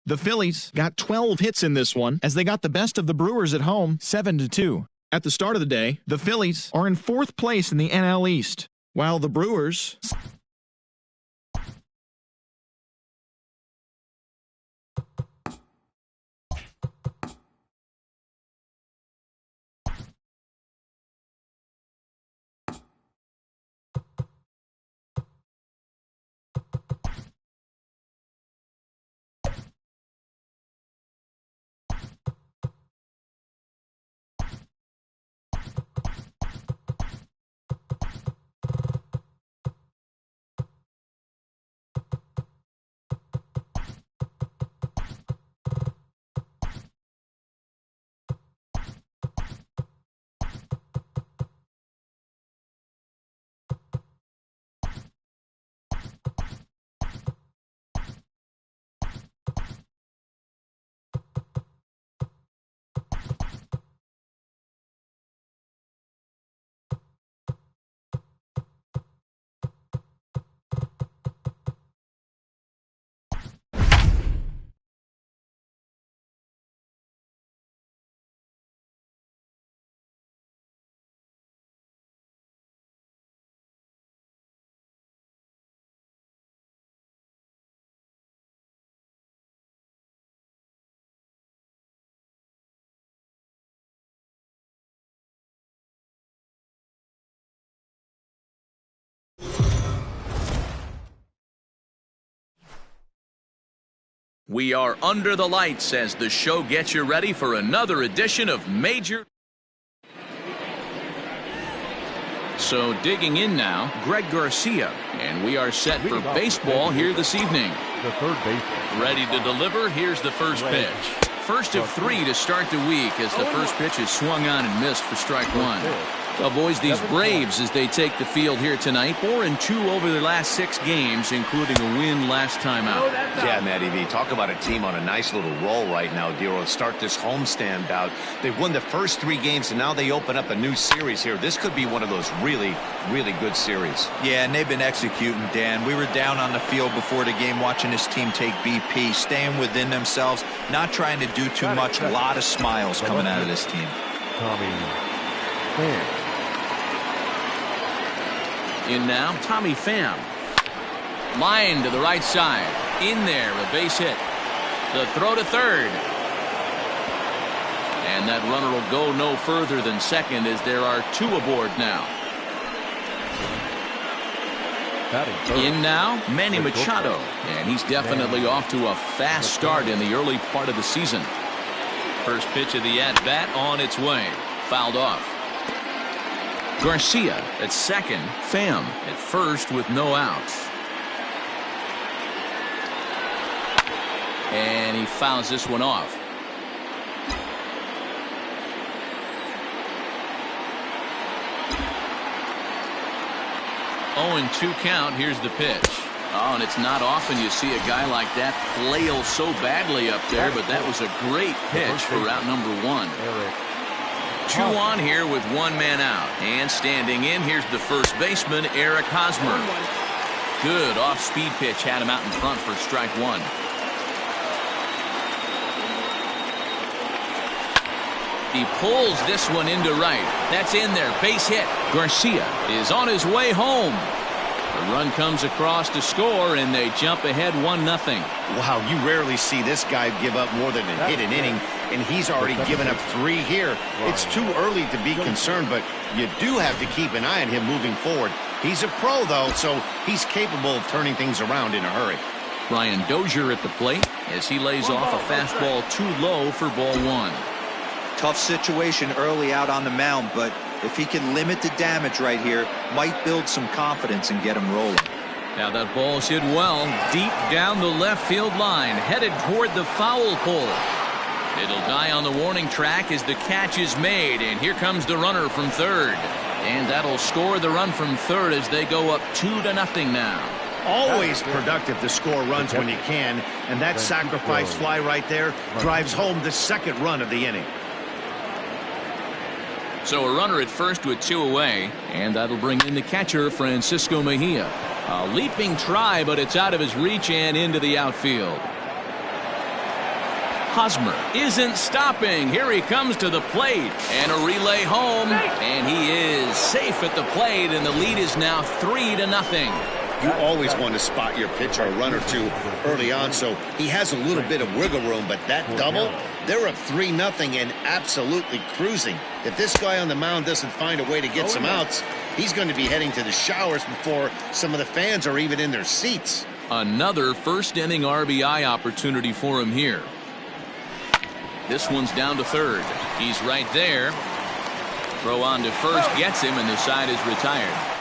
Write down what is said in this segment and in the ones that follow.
The Phillies got 12 hits in this one as they got the best of the Brewers at home 7-2. At the start of the day, the Phillies are in 4th place in the NL East, while the Brewers We are under the lights as the show gets you ready for another edition of Major. So digging in now, Greg Garcia, and we are set for baseball here this evening. The third baseman. Ready to deliver, here's the first pitch. First of 3 to start the week as the first pitch is swung on and missed for strike 1. Well, boys, these Braves, as they take the field here tonight, 4-2 over their last 6 games, including a win last time out. Yeah, Matty V, talk about a team on a nice little roll right now, Dero. Start this homestand bout. They've won the first 3 games, and now they open up a new series here. This could be one of those really, really good series. Yeah, and they've been executing, Dan. We were down on the field before the game watching this team take BP, staying within themselves, not trying to do too much. A lot of smiles coming out of this team. Tommy Pham. In now, Tommy Pham. Line to the right side. In there, a base hit. The throw to third. And that runner will go no further than second as there are 2 aboard now. In now, Manny Machado. And he's definitely off to a fast start in the early part of the season. First pitch of the at-bat on its way. Fouled off. Garcia at second, Pham at first with no outs. And he fouls this one off. Oh, and 2 count. Here's the pitch. Oh, and it's not often you see a guy like that flail so badly up there, but that was a great pitch for out number 1. 2 on here with 1 man out. And standing in, here's the first baseman, Eric Hosmer. Good off-speed pitch had him out in front for strike 1. He pulls this one into right. That's in there. Base hit. Garcia is on his way home. The run comes across to score, and they jump ahead 1-0. Wow, you rarely see this guy give up more than a hit an inning, and he's already given up 3 here. It's too early to be concerned, but you do have to keep an eye on him moving forward. He's a pro, though, so he's capable of turning things around in a hurry. Brian Dozier at the plate as he lays off a fastball too low for ball 1. Tough situation early out on the mound, but if he can limit the damage right here, might build some confidence and get him rolling. Now that ball's hit well deep down the left field line, headed toward the foul pole. It'll die on the warning track as the catch is made, and here comes the runner from third. And that'll score the run from third as they go up 2-0 now. Always productive to score runs when you can, and that sacrifice fly right there drives home the second run of the inning. So a runner at first with 2 away, and that'll bring in the catcher, Francisco Mejia. A leaping try, but it's out of his reach and into the outfield. Hosmer isn't stopping. Here he comes to the plate. And a relay home. And he is safe at the plate. And the lead is now 3-0. You always want to spot your pitcher a run or two early on, so he has a little bit of wiggle room. But that double, they're up 3-0 and absolutely cruising. If this guy on the mound doesn't find a way to get some outs, he's going to be heading to the showers before some of the fans are even in their seats. Another first-inning RBI opportunity for him here. This one's down to third. He's right there. Throw on to first gets him, and the side is retired.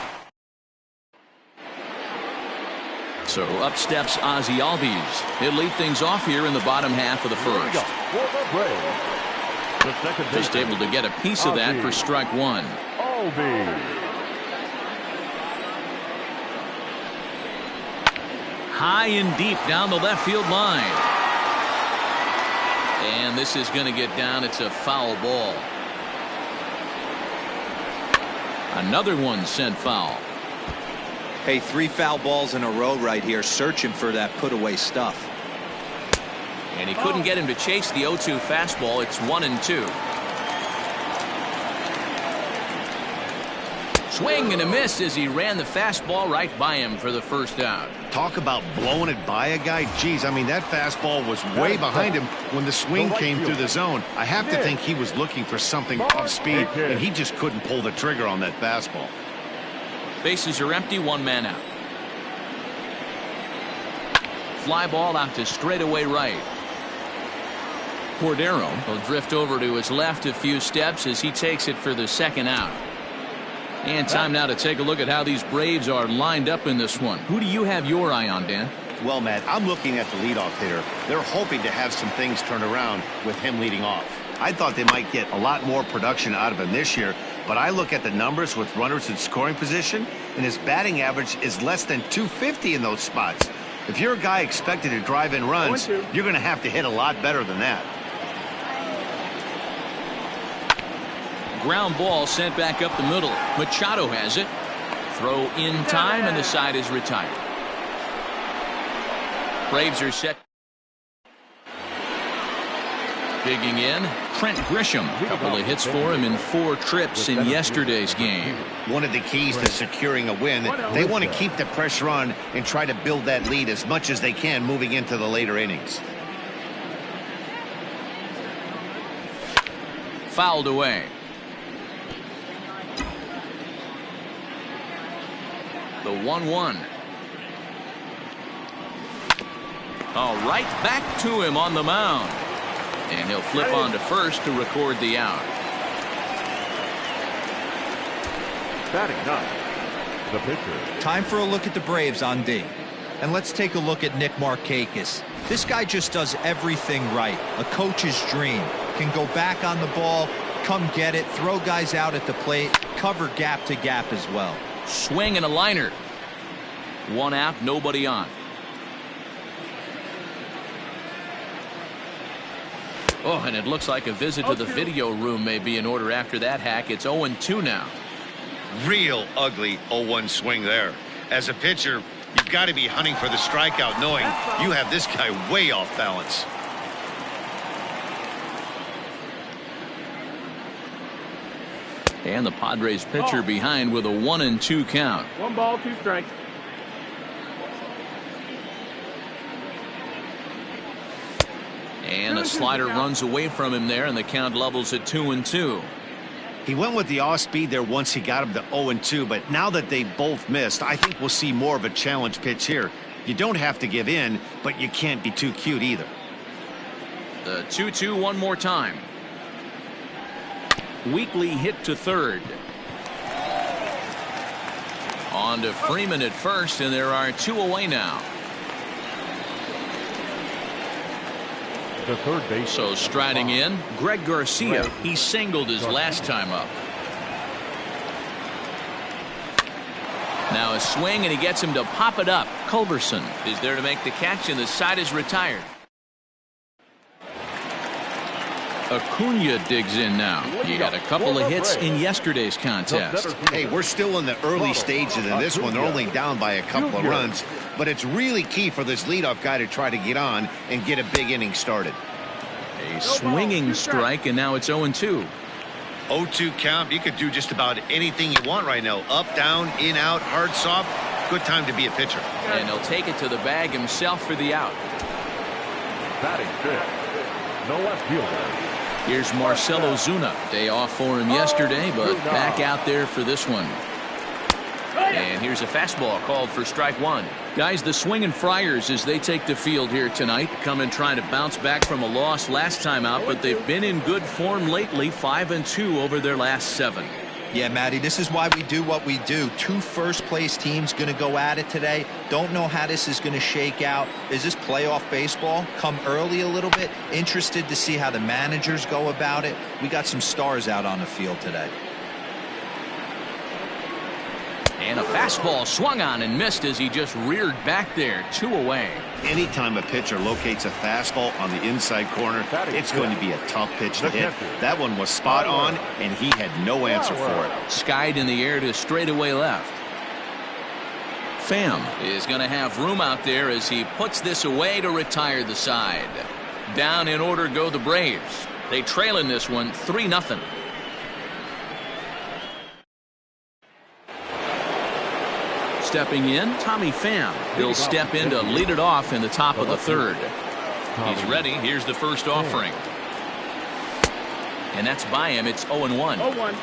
So up steps Ozzie Albies. He'll lead things off here in the bottom half of the first. Just able to get a piece of that for strike one. High and deep down the left field line. And this is going to get down. It's a foul ball. Another one sent foul. Hey, 3 foul balls in a row right here, searching for that put-away stuff. And he couldn't get him to chase the 0-2 fastball. It's 1-2. Swing and a miss as he ran the fastball right by him for the first out. Talk about blowing it by a guy. Geez, I mean, that fastball was way behind him when the swing came through the zone. I have to think he was looking for something off speed, and he just couldn't pull the trigger on that fastball. Bases are empty, 1 man out. Fly ball out to straightaway right. Cordero will drift over to his left a few steps as he takes it for the second out. And time now to take a look at how these Braves are lined up in this one. Who do you have your eye on, Dan? Well, Matt, I'm looking at the leadoff hitter. They're hoping to have some things turned around with him leading off. I thought they might get a lot more production out of him this year, but I look at the numbers with runners in scoring position, and his batting average is less than .250 in those spots. If you're a guy expected to drive in runs, you're going to have to hit a lot better than that. Ground ball sent back up the middle. Machado has it. Throw in time, and the side is retired. Braves are set. Digging in, Trent Grisham. A couple of hits for him in 4 trips in yesterday's game. One of the keys to securing a win, they want to keep the pressure on and try to build that lead as much as they can moving into the later innings. Fouled away. The 1-1. All right, back to him on the mound. And he'll flip on to first to record the out. Batting 9, the pitcher. Time for a look at the Braves on D. And let's take a look at Nick Markakis. This guy just does everything right. A coach's dream. Can go back on the ball, come get it, throw guys out at the plate, cover gap to gap as well. Swing and a liner. 1 out, nobody on. Oh, and it looks like a visit to the video room may be in order after that hack. It's 0-2 now. Real ugly 0-1 swing there. As a pitcher, you've got to be hunting for the strikeout, knowing you have this guy way off balance. And the Padres pitcher behind with a 1-2 count. 1 ball, 2 strikes. And a slider runs away from him there, and the count levels at 2-2. He went with the off speed there once he got him to 0-2, but now that they both missed, I think we'll see more of a challenge pitch here. You don't have to give in, but you can't be too cute either. The 2-2 one more time. Weekly hit to third. On to Freeman at first, and there are 2 away now. The third base. So striding in, Greg Garcia. He singled his last time up. Now a swing, and he gets him to pop it up. Culberson is there to make the catch, and the side is retired. Acuna digs in now. He had a couple of hits in yesterday's contest. Hey, we're still in the early stages of this one. They're only down by a couple of runs, but it's really key for this leadoff guy to try to get on and get a big inning started. A swinging strike, and now it's 0-2. 0-2 count. You could do just about anything you want right now. Up, down, in, out, hard, soft. Good time to be a pitcher. And he'll take it to the bag himself for the out. Batting fifth, the left fielder. Here's Marcelo Zuna. Day off for him yesterday, but back out there for this one. And here's a fastball called for strike one. Guys, the swinging Friars as they take the field here tonight, come in trying to bounce back from a loss last time out, but they've been in good form lately, 5-2 over their last 7. Yeah, Matty, this is why we do what we do. 2 first-place teams going to go at it today. Don't know how this is going to shake out. Is this playoff baseball? Come early a little bit. Interested to see how the managers go about it. We got some stars out on the field today. And a fastball swung on and missed as he just reared back there. 2 away. Anytime a pitcher locates a fastball on the inside corner, it's going to be a tough pitch to hit. That one was spot on, and he had no answer for it. Skied in the air to straightaway left. Pham is going to have room out there as he puts this away to retire the side. Down in order go the Braves. They trail in this one 3-0. Stepping in, Tommy Pham. He'll step in to lead it off in the top of the 3rd. He's ready. Here's the first offering. And that's by him. It's 0-1. 0-1.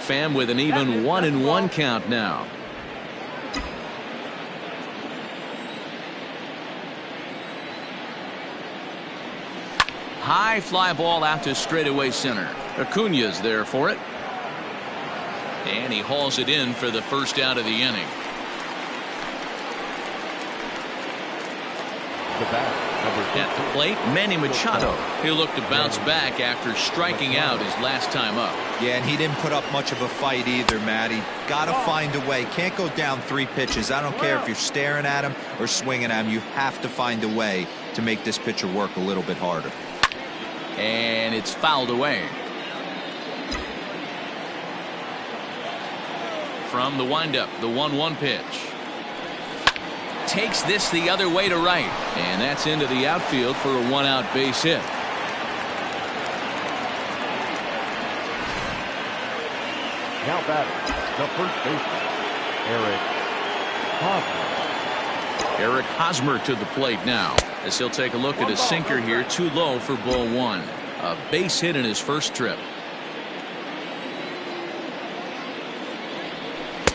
Pham with an even 1-1 count now. High fly ball out to straightaway center. Acuna's there for it. And he hauls it in for the first out of the inning. The bat, At the plate, Manny Machado. He'll look to bounce back after striking out his last time up. Yeah, and he didn't put up much of a fight either, Matty. Got to find a way. Can't go down 3 pitches. I don't care if you're staring at him or swinging at him. You have to find a way to make this pitcher work a little bit harder. And it's fouled away. From the windup, the 1-1 pitch. Takes this the other way to right. And that's into the outfield for a 1-out base hit. now batting, the first baseman, Eric Hosmer to the plate now as he'll take a look at his sinker here, too low for ball 1. A base hit in his first trip.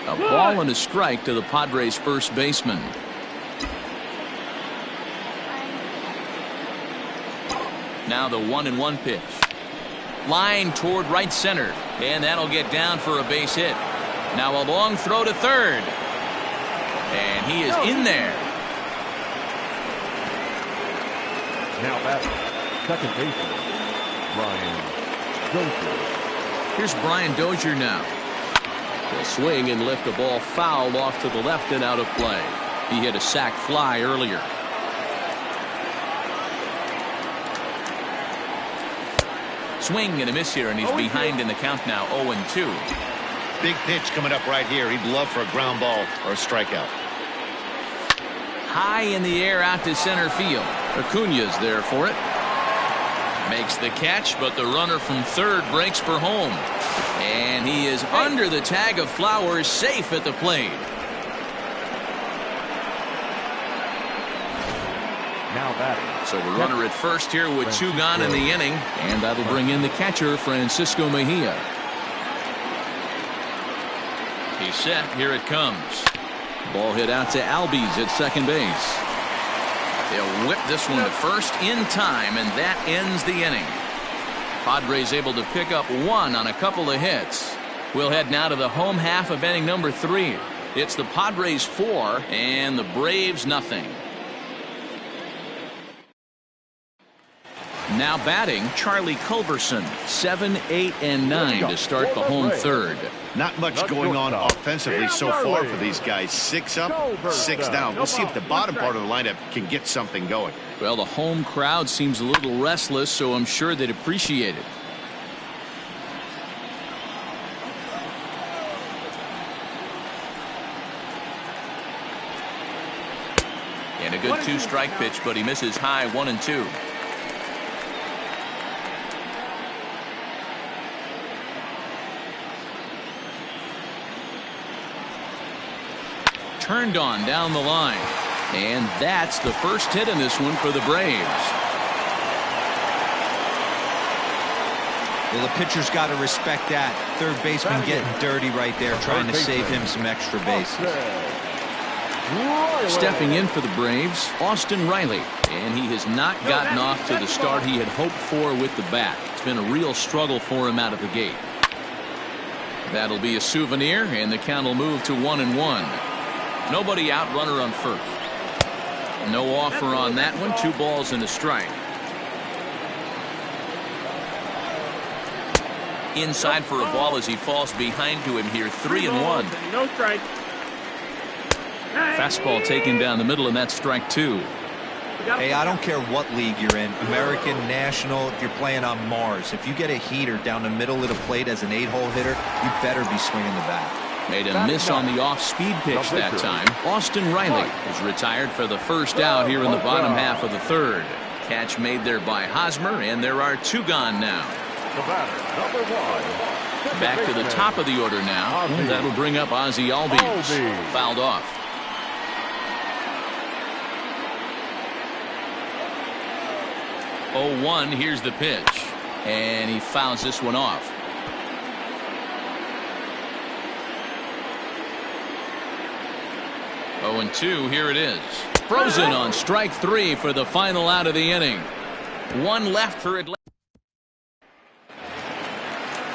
A ball and a strike to the Padres first baseman. Now the 1-1 pitch. Line toward right center, and that'll get down for a base hit. Now a long throw to third, and he is in there. now batting, second baseman, Brian Dozier. Here's Brian Dozier now. He'll swing and lift the ball foul off to the left and out of play. He hit a sac fly earlier. Swing and a miss here, and he's behind in the count now, 0-2. Big pitch coming up right here. He'd love for a ground ball or a strikeout. High in the air out to center field. Acuna's there for it. Makes the catch, but the runner from third breaks for home. And he is under the tag of Flowers, safe at the plate. Now batting. So the runner at first here with 2 gone in the inning, and that'll bring in the catcher, Francisco Mejia. He's set. Here it comes. Ball hit out to Albies at second base. They'll whip this one to first in time, and that ends the inning. Padres able to pick up 1 on a couple of hits. We'll head now to the home half of inning number 3. It's the Padres 4 and the Braves nothing. Now batting, Charlie Culberson, 7, 8, and 9 to start the home third. Not much going on offensively so far for these guys. 6 up, 6 down. We'll see if the bottom part of the lineup can get something going. Well, the home crowd seems a little restless, so I'm sure they'd appreciate it. And a good 2-strike pitch, but he misses high 1-2. Turned on down the line. And that's the first hit in this one for the Braves. Well, the pitcher's got to respect that. Third baseman getting dirty right there, trying to save him some extra bases. Stepping in for the Braves, Austin Riley. And he has not gotten off to the start he had hoped for with the bat. It's been a real struggle for him out of the gate. That'll be a souvenir, and the count will move to 1-1. Nobody out, runner on first. No offer on that one. 2 balls and a strike. Inside for a ball as he falls behind to him here. 3-1. No strike. Fastball taken down the middle, and that's strike 2. Hey, I don't care what league you're in, American, National, if you're playing on Mars. If you get a heater down the middle of the plate as an 8-hole hitter, you better be swinging the bat. Made a miss on the off-speed pitch that time. Austin Riley is retired for the first out here in the bottom half of the third. Catch made there by Hosmer, and there are 2 gone now. Back to the top of the order now. And that'll bring up Ozzie Albies. Fouled off. Oh, 1, here's the pitch. And he fouls this one off. Oh, 2, here it is. Frozen on strike 3 for the final out of the inning. 1 left for Atlanta.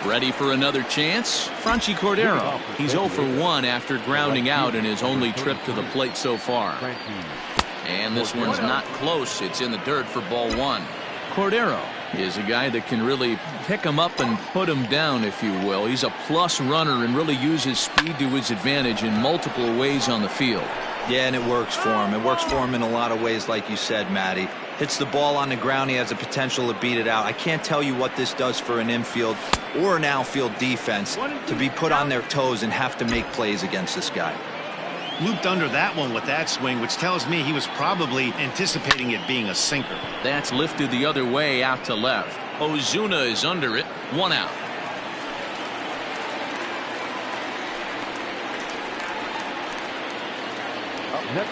Ready for another chance? Franchy Cordero. He's 0 for 1 after grounding out in his only trip to the plate so far. And this one's not close. It's in the dirt for ball 1. Cordero is a guy that can really pick him up and put him down, if you will. He's a plus runner and really uses speed to his advantage in multiple ways on the field. Yeah, and it works for him. It works for him in a lot of ways, like you said, Matty. Hits the ball on the ground. He has the potential to beat it out. I can't tell you what this does for an infield or an outfield defense to be put on their toes and have to make plays against this guy. Looped under that one with that swing, which tells me he was probably anticipating it being a sinker. That's lifted the other way out to left. Ozuna is under it. 1 out.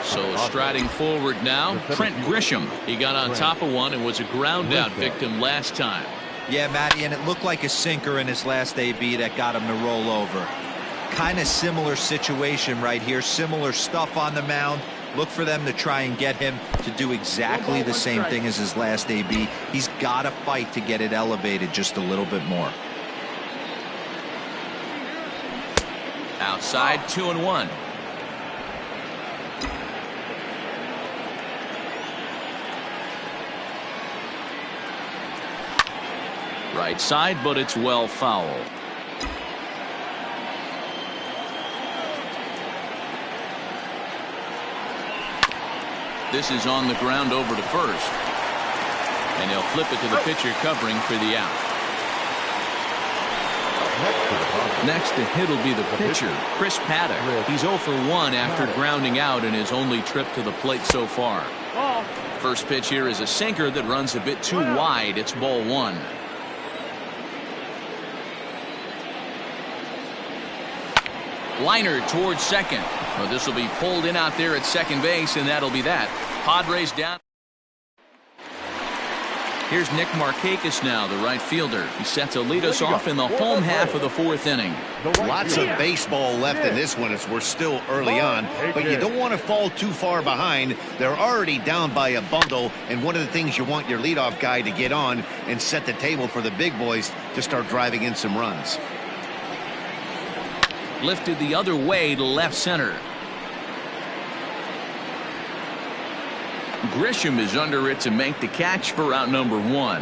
So striding forward now, Trent Grisham. He got on top of one and was a ground out victim last time. Yeah, Matty, and it looked like a sinker in his last AB that got him to roll over. Kind of similar situation right here. Similar stuff on the mound. Look for them to try and get him to do exactly the same thing as his last AB. He's got to fight to get it elevated just a little bit more. Outside, 2-1. Right side, but it's well foul. This is on the ground over to first. And he'll flip it to the pitcher covering for the out. Next to hit will be the pitcher, Chris Paddock. He's 0 for 1 after grounding out in his only trip to the plate so far. First pitch here is a sinker that runs a bit too wide. It's ball 1. Liner towards second. Well, this will be pulled in out there at second base, and that'll be that. Padres down. Here's Nick Markakis now, the right fielder. He's set to lead us off in the home half of the 4th inning. Lots of baseball left in this one as we're still early on, but you don't want to fall too far behind. They're already down by a bundle, and one of the things you want your leadoff guy to get on and set the table for the big boys to start driving in some runs. Lifted the other way to left center. Grisham is under it to make the catch for out number 1.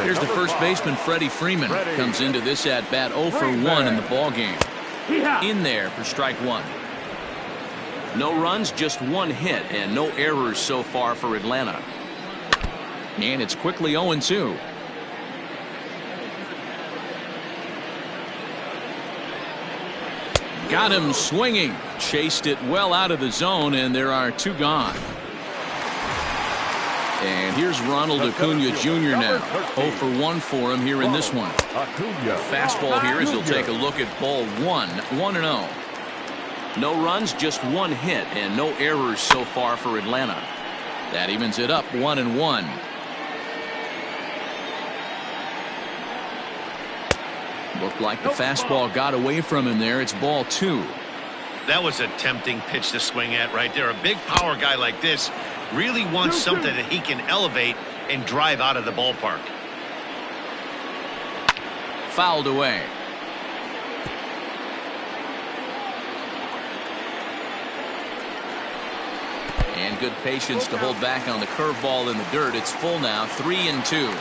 Here's the first baseman, Freddie Freeman. Comes into this at bat 0 for 1 in the ball game. In there for strike 1. No runs, just 1 hit, and no errors so far for Atlanta. And it's quickly 0-2. Got him swinging. Chased it well out of the zone, and there are 2 gone. And here's Ronald Acuna Jr. now. 0 for 1 for him here in this one. Fastball here as he'll take a look at ball 1. 1-0. No runs, just 1 hit, and no errors so far for Atlanta. That evens it up 1-1. Looked like the fastball got away from him there. It's ball 2. That was a tempting pitch to swing at right there. A big power guy like this really wants something that he can elevate and drive out of the ballpark. Fouled away. And good patience to hold back on the curveball in the dirt. It's full now, 3-2.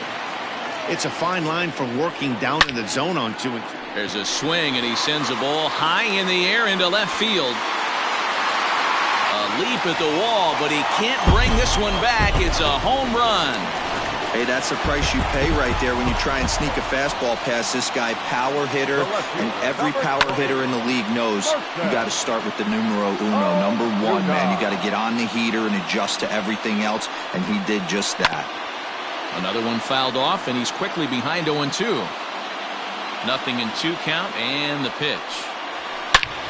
It's a fine line for working down in the zone on 2. There's a swing, and he sends a ball high in the air into left field. A leap at the wall, but he can't bring this one back. It's a home run. Hey, that's the price you pay right there when you try and sneak a fastball past this guy. Power hitter, and every power hitter in the league knows you got to start with the numero uno. Number 1, man. You got to get on the heater and adjust to everything else, and he did just that. Another one fouled off, and he's quickly behind 0-2. 0-2 count, and the pitch.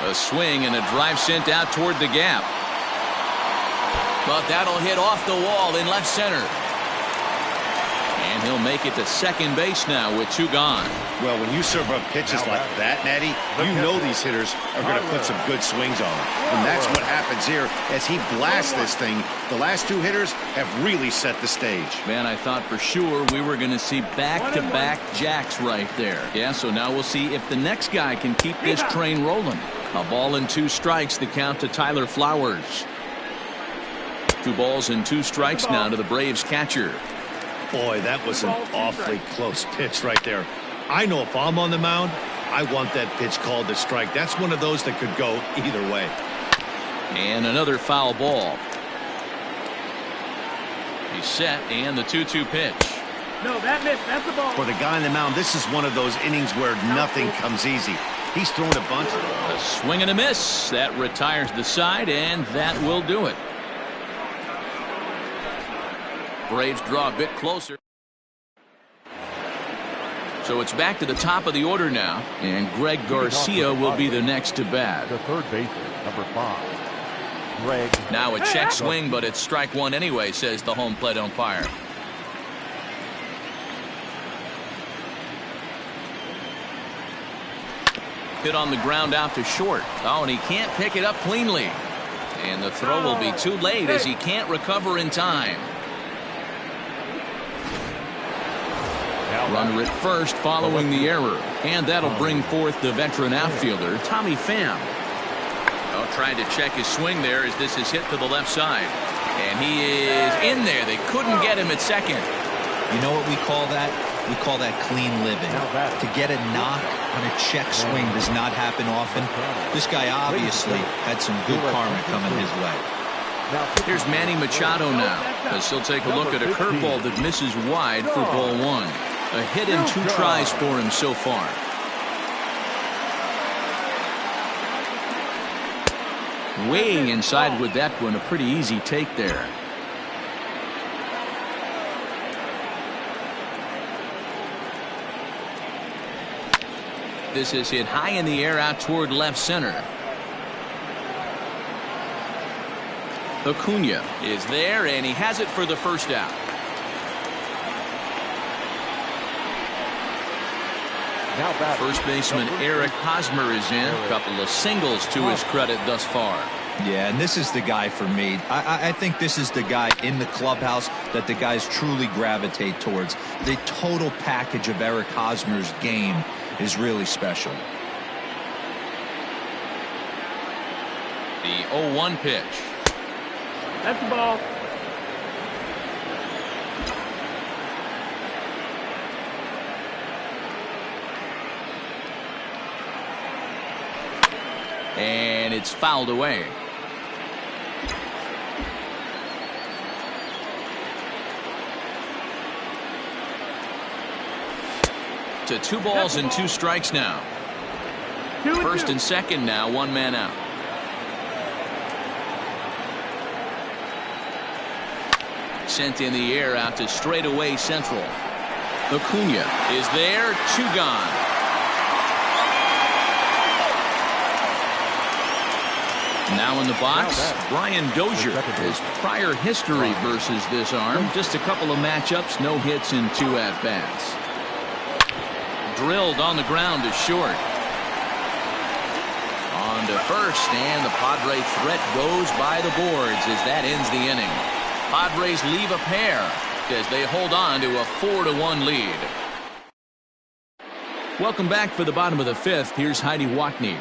A swing and a drive sent out toward the gap. But that'll hit off the wall in left center. And he'll make it to second base now with 2 gone. Well, when you serve up pitches like that, Natty, you know these hitters are going to put some good swings on. And that's what happens here as he blasts this thing. The last 2 hitters have really set the stage. Man, I thought for sure we were going to see back-to-back jacks right there. Yeah, so now we'll see if the next guy can keep this train rolling. A ball and 2 strikes, the count to Tyler Flowers. 2 balls and 2 strikes now to the Braves catcher. Boy, that was an awfully close pitch right there. I know if I'm on the mound, I want that pitch called a strike. That's one of those that could go either way. And another foul ball. He's set, and the 2-2 pitch. No, that missed. That's the ball. For the guy on the mound, this is one of those innings where nothing comes easy. He's thrown a bunch. A swing and a miss. That retires the side, and that will do it. Braves draw a bit closer. So it's back to the top of the order now, and Greg Garcia will be the next to bat. The third baseman, number 5. Greg. Now a check swing, but it's strike 1 anyway, says the home plate umpire. Hit on the ground out to short. Oh, and he can't pick it up cleanly. And the throw will be too late as he can't recover in time. Runner at first following the error, and that'll bring forth the veteran outfielder Tommy Pham. Oh, trying to check his swing there as this is hit to the left side, and he is in there. They couldn't get him at second. You know what we call that? We call that clean living. To get a knock on a check swing does not happen often. This guy obviously had some good karma coming his way. Here's Manny Machado now, as he'll take a look at a curveball that misses wide for ball 1. A hit and 2 tries for him so far. Weighing inside with that one, a pretty easy take there. This is hit high in the air out toward left center. Acuna is there, and he has it for the first out. First baseman Eric Hosmer is in. A couple of singles to his credit thus far. Yeah, and this is the guy for me. I think this is the guy in the clubhouse that the guys truly gravitate towards. The total package of Eric Hosmer's game is really special. The 0-1 pitch. That's the ball. And it's fouled away. To 2 balls and 2 strikes now. First and second now, one man out. Sent in the air out to straightaway central. Acuna is there, 2 gone. Now in the box, Brian Dozier. His prior history versus this arm, just a couple of matchups, no hits in 2 at-bats. Drilled on the ground to short. On to first, and the Padre threat goes by the boards as that ends the inning. Padres leave a pair as they hold on to a 4-1 lead. Welcome back for the bottom of the 5th. Here's Heidi Watney.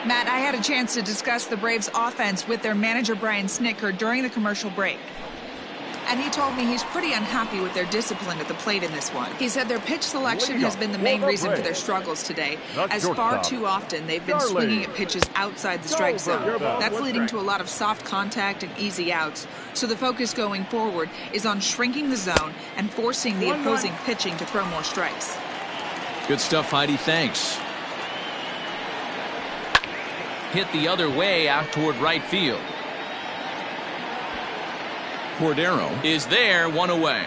Matt, I had a chance to discuss the Braves offense with their manager Brian Snitker during the commercial break. And he told me he's pretty unhappy with their discipline at the plate in this one. He said their pitch selection has been the main reason for their struggles today, as far too often they've been swinging at pitches outside the strike zone. That's leading to a lot of soft contact and easy outs. So the focus going forward is on shrinking the zone and forcing the opposing pitching to throw more strikes. Good stuff, Heidi. Thanks. Hit the other way out toward right field. Cordero is there, 1 away.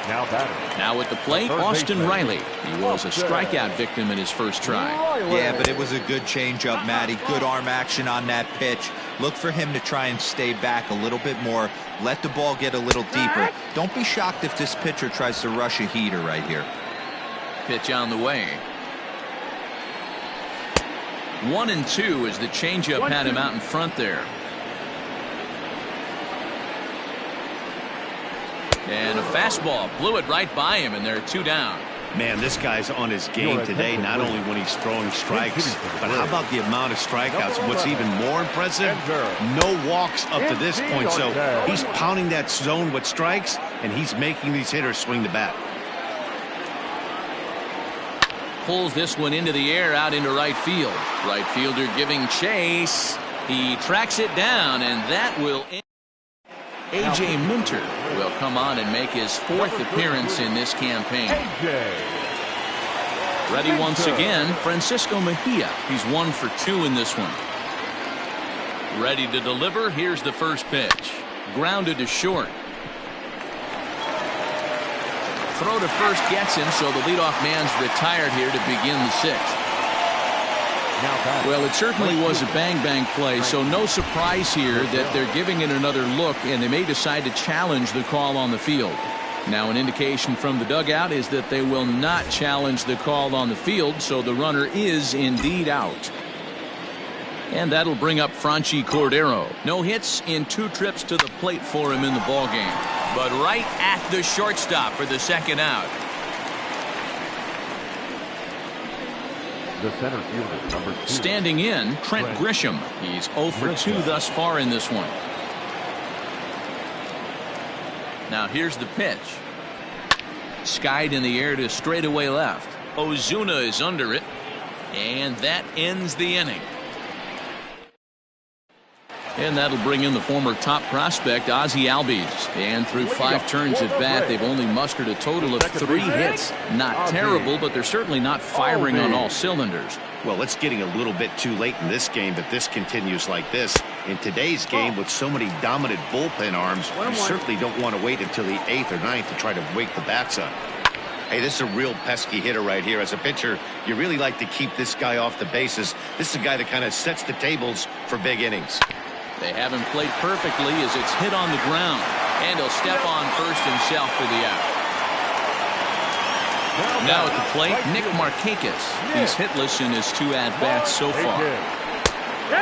Now at the plate, Austin Riley. He was a strikeout victim in his first try. Yeah, but it was a good changeup, Matty. Good arm action on that pitch. Look for him to try and stay back a little bit more. Let the ball get a little deeper. Don't be shocked if this pitcher tries to rush a heater right here. Pitch on the way. 1-2 as the changeup had him out in front there. And a fastball blew it right by him, and they're 2 down. Man, this guy's on his game today, not only when he's throwing strikes, but how about the amount of strikeouts? What's even more impressive, no walks up to this point. So he's pounding that zone with strikes, and he's making these hitters swing the bat. Pulls this one into the air out into right field. Right fielder giving chase. He tracks it down, and that will end. A.J. Minter will come on and make his 4th appearance in this campaign. Ready once again, Francisco Mejia. He's 1 for 2 in this one. Ready to deliver. Here's the first pitch. Grounded to short. Throw to first gets him, so the leadoff man's retired here to begin the 6th. Well, it certainly was a bang-bang play, so no surprise here that they're giving it another look, and they may decide to challenge the call on the field. Now, an indication from the dugout is that they will not challenge the call on the field, so the runner is indeed out. And that'll bring up Franchi Cordero. No hits in 2 trips to the plate for him in the ballgame, but right at the shortstop for the second out. The center fielder, number 2. Standing in, Trent Grisham. He's 0 for 2 thus far in this one. Now here's the pitch. Skied in the air to straightaway left. Ozuna is under it, and that ends the inning. And that'll bring in the former top prospect, Ozzie Albies. And through 5 turns at bat, they've only mustered a total of 3 hits. Not terrible, but they're certainly not firing on all cylinders. Well, it's getting a little bit too late in this game, but this continues like this. In today's game, with so many dominant bullpen arms, you certainly don't want to wait until the 8th or 9th to try to wake the bats up. Hey, this is a real pesky hitter right here. As a pitcher, you really like to keep this guy off the bases. This is a guy that kind of sets the tables for big innings. They have him played perfectly as it's hit on the ground. And he'll step on first himself for the out. Now at the plate, Nick Markakis. He's hitless in his 2 at-bats so far.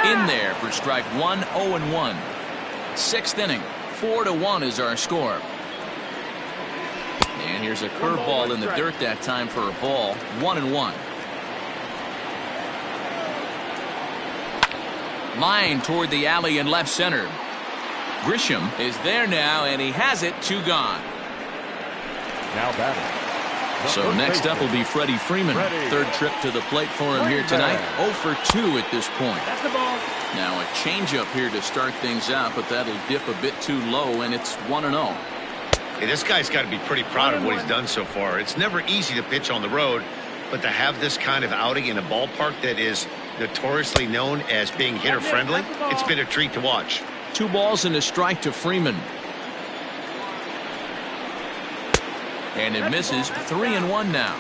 In there for strike 1, 0-1. 6th inning, 4-1 is our score. And here's a curveball in the dirt that time for a ball. 1-1. Line toward the alley in left center. Grisham is there now, and he has it. 2 gone. Now batting. So next up will be Freddie Freeman. 3rd trip to the plate for him here tonight. 0 for 2 at this point. That's the ball. Now a changeup here to start things out, but that'll dip a bit too low, and it's 1-0. Hey, this guy's got to be pretty proud of what he's done so far. It's never easy to pitch on the road, but to have this kind of outing in a ballpark that is notoriously known as being hitter-friendly, it's been a treat to watch. 2 balls and a strike to Freeman. And it misses. 3-1 now.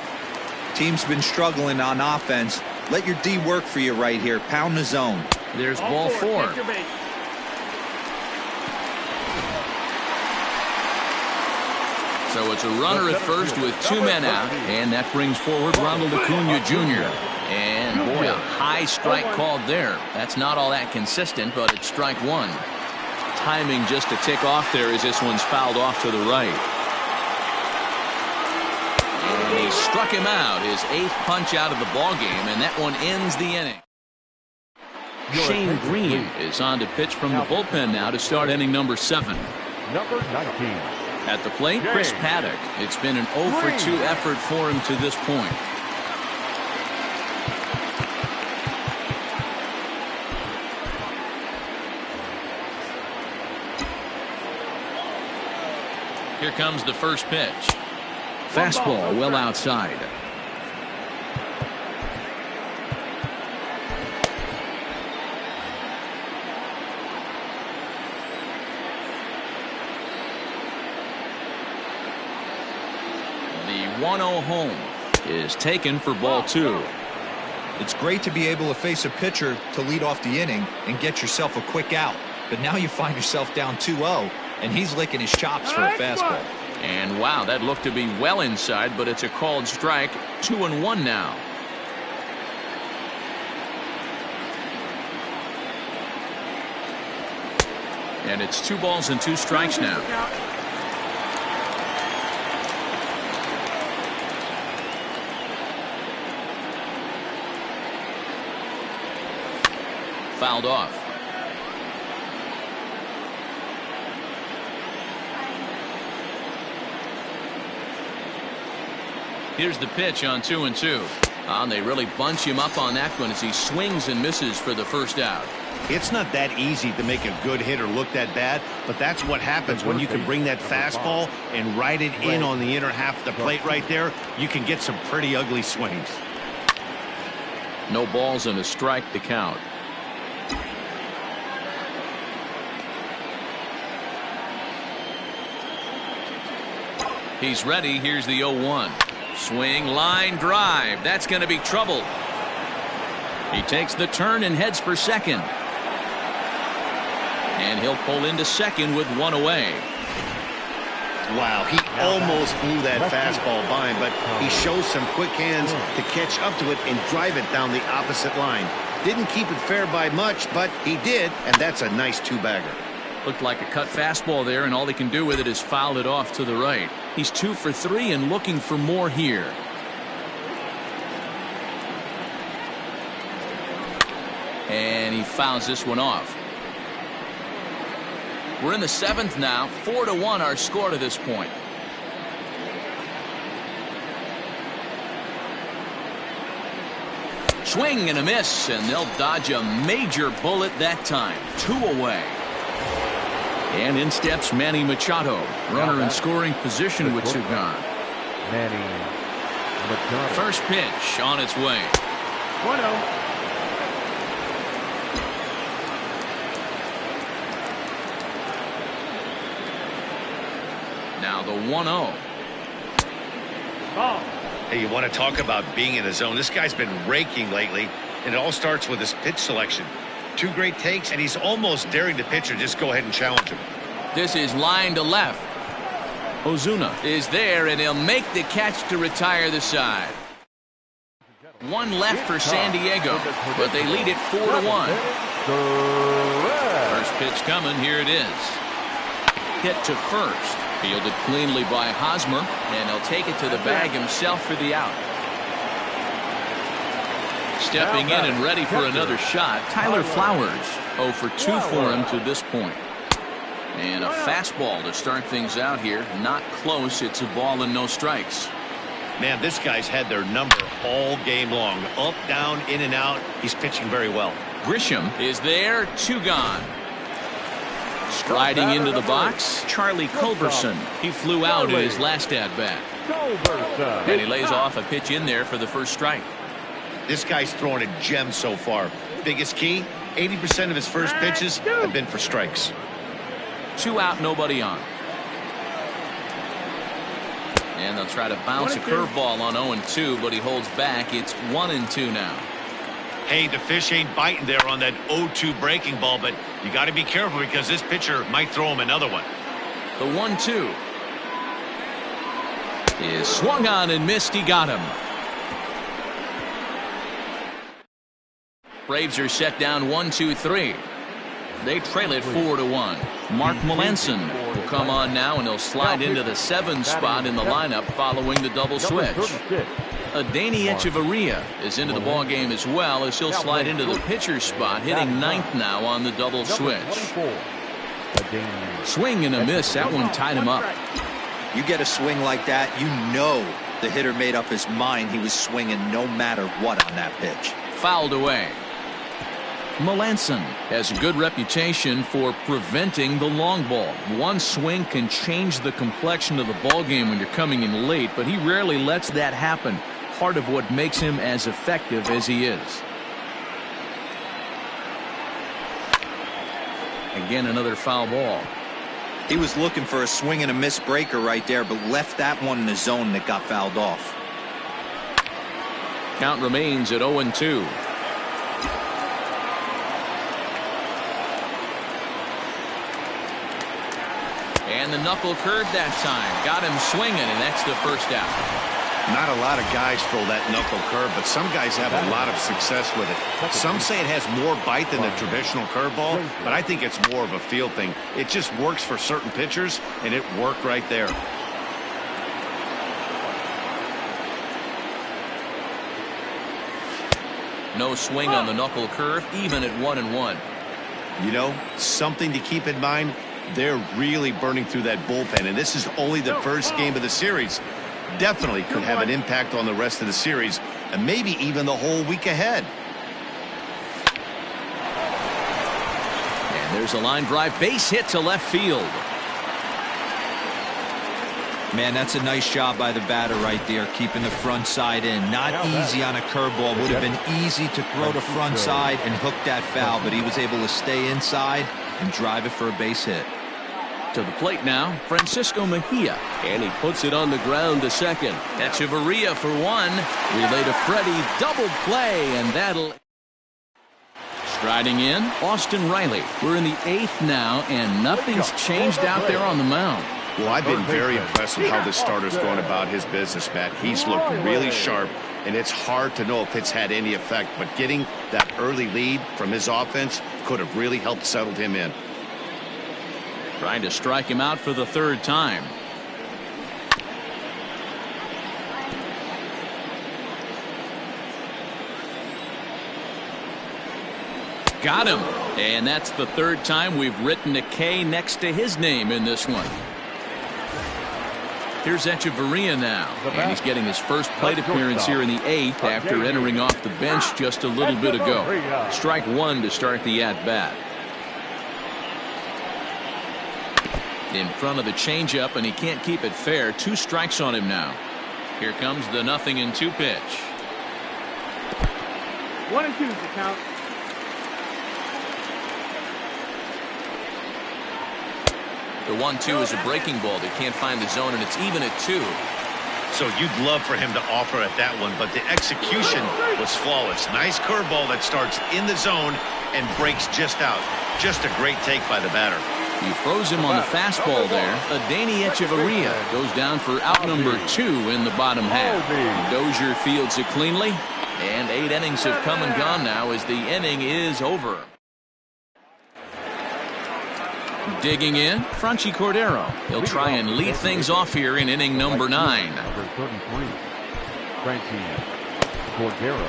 Team's been struggling on offense. Let your D work for you right here. Pound the zone. There's ball 4. So it's a runner at first with 2 men out, and that brings forward Ronald Acuna Jr. And boy, a high strike called there. That's not all that consistent, but it's strike 1. Timing just a tick off there as this one's fouled off to the right. And he struck him out, his 8th punch out of the ball game, and that one ends the inning. Shane Green is on to pitch from the bullpen now to start inning number 7. Number 19. At the plate, Chris Paddock. It's been an 0 for 2 effort for him to this point. Here comes the first pitch. Fastball well outside. The 1-0 home is taken for ball 2. It's great to be able to face a pitcher to lead off the inning and get yourself a quick out. But now you find yourself down 2-0, and he's licking his chops for a fastball. And wow, that looked to be well inside, but it's a called strike. 2-1 now. And it's 2 balls and 2 strikes now. Fouled off. Here's the pitch on 2-2. And they really bunch him up on that one as he swings and misses for the first out. It's not that easy to make a good hitter look that bad, but that's what happens when you can bring that fastball and ride it in on the inner half of the plate right there. You can get some pretty ugly swings. No balls and a strike to count. He's ready. Here's the 0-1. Swing, line, drive. That's going to be trouble. He takes the turn and heads for second. And he'll pull into second with 1 away. Wow, he almost blew that fastball by him, but he shows some quick hands to catch up to it and drive it down the opposite line. Didn't keep it fair by much, but he did, and that's a nice 2-bagger. Looked like a cut fastball there, and all he can do with it is foul it off to the right. He's 2 for 3 and looking for more here. And he fouls this one off. We're in the 7th now. 4-1 our score to this point. Swing and a miss, and they'll dodge a major bullet that time. 2 away. And in steps Manny Machado. Runner in scoring position with 2 gone. Manny Machado. First pitch on its way. 1-0. Now the 1-0. Ball. Hey, you want to talk about being in the zone? This guy's been raking lately, and it all starts with his pitch selection. 2 great takes, and he's almost daring the pitcher just go ahead and challenge him. This is line to left. Ozuna is there, and he'll make the catch to retire the side. 1 left for San Diego, but they lead it 4-1. First pitch coming. Here it is. Hit to first. Fielded cleanly by Hosmer, and he'll take it to the bag himself for the out. Stepping in and ready for another shot, Tyler Flowers. 0 for 2 for him to this point. And a fastball to start things out here. Not close. It's a ball and no strikes. Man, this guy's had their number all game long. Up, down, in and out. He's pitching very well. Grisham is there. 2 gone. Striding into the box, Charlie Culberson. He flew out in his last at-bat. And he lays off a pitch in there for the first strike. This guy's throwing a gem so far. Biggest key, 80% of his first pitches have been for strikes. 2 out, nobody on. And they'll try to bounce a curveball on 0-2, but he holds back. It's 1-2 now. Hey, the fish ain't biting there on that 0-2 breaking ball, but you got to be careful because this pitcher might throw him another one. The 1-2 is swung on and missed. He got him. Braves are set down 1-2-3. They trail it 4-1. Mark Melanson will come on now, and he'll slide into the 7 spot in the lineup following the double switch. Adeiny Echeverria is into the ball game as well, as he'll slide into the pitcher spot, hitting 9th now on the double switch. Swing and a miss. That one tied him up. You get a swing like that, you know the hitter made up his mind he was swinging no matter what on that pitch. Fouled away. Melanson has a good reputation for preventing the long ball. One swing can change the complexion of the ball game when you're coming in late, but he rarely lets that happen. Part of what makes him as effective as he is. Again, another foul ball. He was looking for a swing and a miss breaker right there, but left that one in the zone that got fouled off. Count remains at 0-2. And the knuckle curve that time. Got him swinging, and that's the first out. Not a lot of guys throw that knuckle curve, but some guys have a lot of success with it. Some say it has more bite than the traditional curveball, but I think it's more of a feel thing. It just works for certain pitchers, and it worked right there. No swing on the knuckle curve, even at 1-1. You know, something to keep in mind, they're really burning through that bullpen, and this is only the first game of the series. Definitely could have an impact on the rest of the series, and maybe even the whole week ahead. And there's a line drive base hit to left field. Man, that's a nice job by the batter right there, keeping the front side in. Not easy on a curveball. Would have been easy to throw the front side and hook that foul, but he was able to stay inside and drive it for a base hit. To the plate now, Francisco Mejia, and he puts it on the ground to second. Echeverria for 1. Relay to Freddie, double play, and that'll... Striding in, Austin Riley. We're in the 8th now, and nothing's changed out there on the mound. Well, I've been very impressed with how this starter's going about his business, Matt. He's looked really sharp, and it's hard to know if it's had any effect, but getting that early lead from his offense could have really helped settle him in. Trying to strike him out for the 3rd time. Got him. And that's the 3rd time we've written a K next to his name in this one. Here's Echeverria now, and he's getting his first plate appearance here in the 8th after entering off the bench just a little bit ago. Strike 1 to start the at-bat. In front of the changeup, and he can't keep it fair. 2 strikes on him now. Here comes the 0-2 pitch. 1-2 is the count. The 1-2 is a breaking ball. They can't find the zone, and it's even at 2. So you'd love for him to offer at that one, but the execution was flawless. Nice curveball that starts in the zone and breaks just out. Just a great take by the batter. He throws him on the fastball there. Adeiny Echeverria goes down for out number 2 in the bottom half. Dozier fields it cleanly, and 8 innings have come and gone now as the inning is over. Digging in, Franchi Cordero. He'll try and lead things off here in inning number 9. Number 33, Franchi Cordero.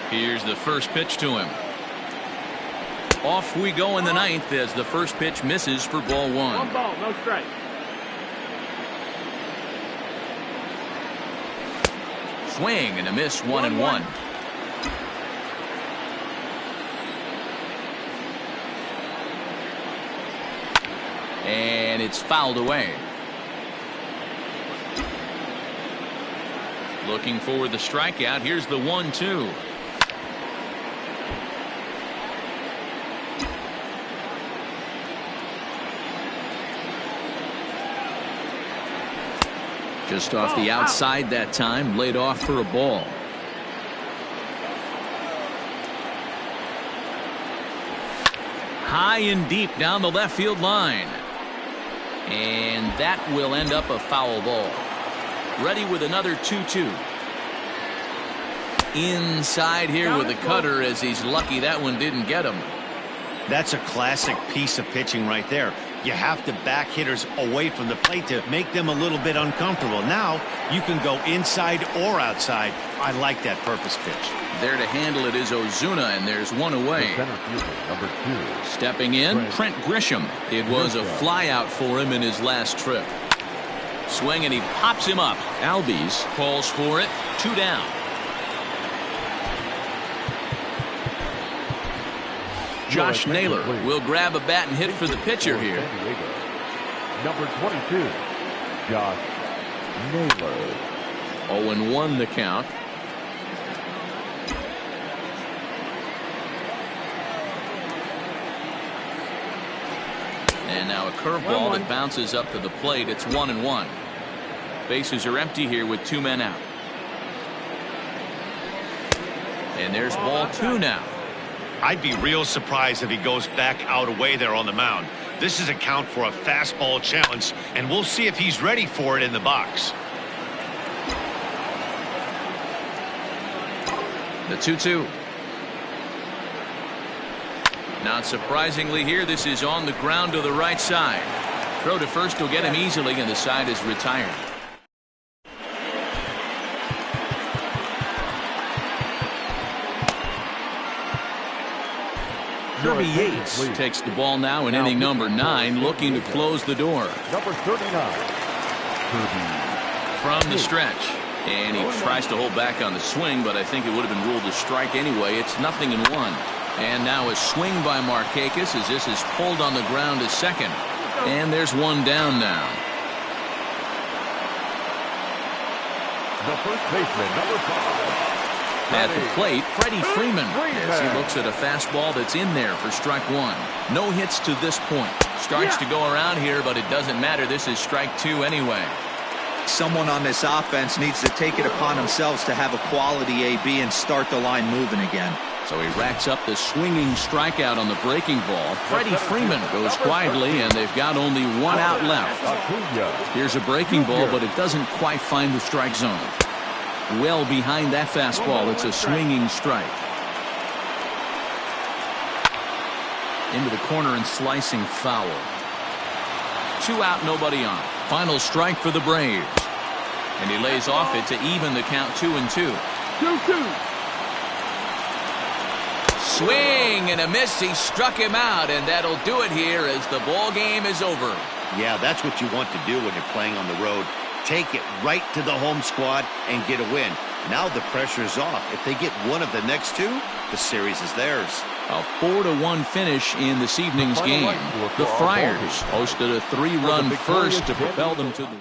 Here's the first pitch to him. Off we go in the 9th as the first pitch misses for ball 1. 1 ball, no strike. Swing and a miss, 1-1. it's fouled away. Looking for the strikeout. Here's the 1-2. Just off the outside that time, laid off for a ball. High and deep down the left field line. And that will end up a foul ball. Ready with another 2-2. Inside here with a cutter, as he's lucky that one didn't get him. That's a classic piece of pitching right there. You have to back hitters away from the plate to make them a little bit uncomfortable. Now you can go inside or outside. I like that purpose pitch. There to handle it is Ozuna, and there's one away. Center fielder, number 2. Stepping in, Trent Grisham. It was a flyout for him in his last trip. Swing, and he pops him up. Albies calls for it. 2 down. Josh Naylor will grab a bat and hit for the pitcher here. Number 22, Josh Naylor. 0-1 the count. And now a curveball that bounces up to the plate. It's 1-1. Bases are empty here with 2 men out. And there's ball 2 now. I'd be real surprised if he goes back out away there on the mound. This is a count for a fastball challenge, and we'll see if he's ready for it in the box. The 2-2. Not surprisingly here, this is on the ground to the right side. Throw to first will get him easily, and the side is retired. Kirby Yates takes the ball now in inning number 9, looking to close the door. Number 39, Kirby. From the stretch. And he tries to hold back on the swing, but I think it would have been ruled a strike anyway. It's 0-1. And now a swing by Markakis as this is pulled on the ground to second. And there's one down now. The first baseman, number 5. At the plate, Freddie Freeman, as he looks at a fastball that's in there for strike 1. No hits to this point. Starts to go around here, but it doesn't matter. This is strike 2 anyway. Someone on this offense needs to take it upon themselves to have a quality AB and start the line moving again. So he racks up the swinging strikeout on the breaking ball. Freddie Freeman goes quietly, and they've got only 1 out left. Here's a breaking ball, but it doesn't quite find the strike zone. Well behind that fastball. It's a swinging strike. Into the corner and slicing foul. 2 out, nobody on. Final strike for the Braves. And he lays off it to even the count 2-2. 2-2. Swing and a miss. He struck him out, and that'll do it here as the ball game is over. Yeah, that's what you want to do when you're playing on the road. Take it right to the home squad and get a win. Now the pressure's off. If they get one of the next 2, the series is theirs. A 4-1 finish in this evening's game. The Friars hosted a 3-run first to propel them to the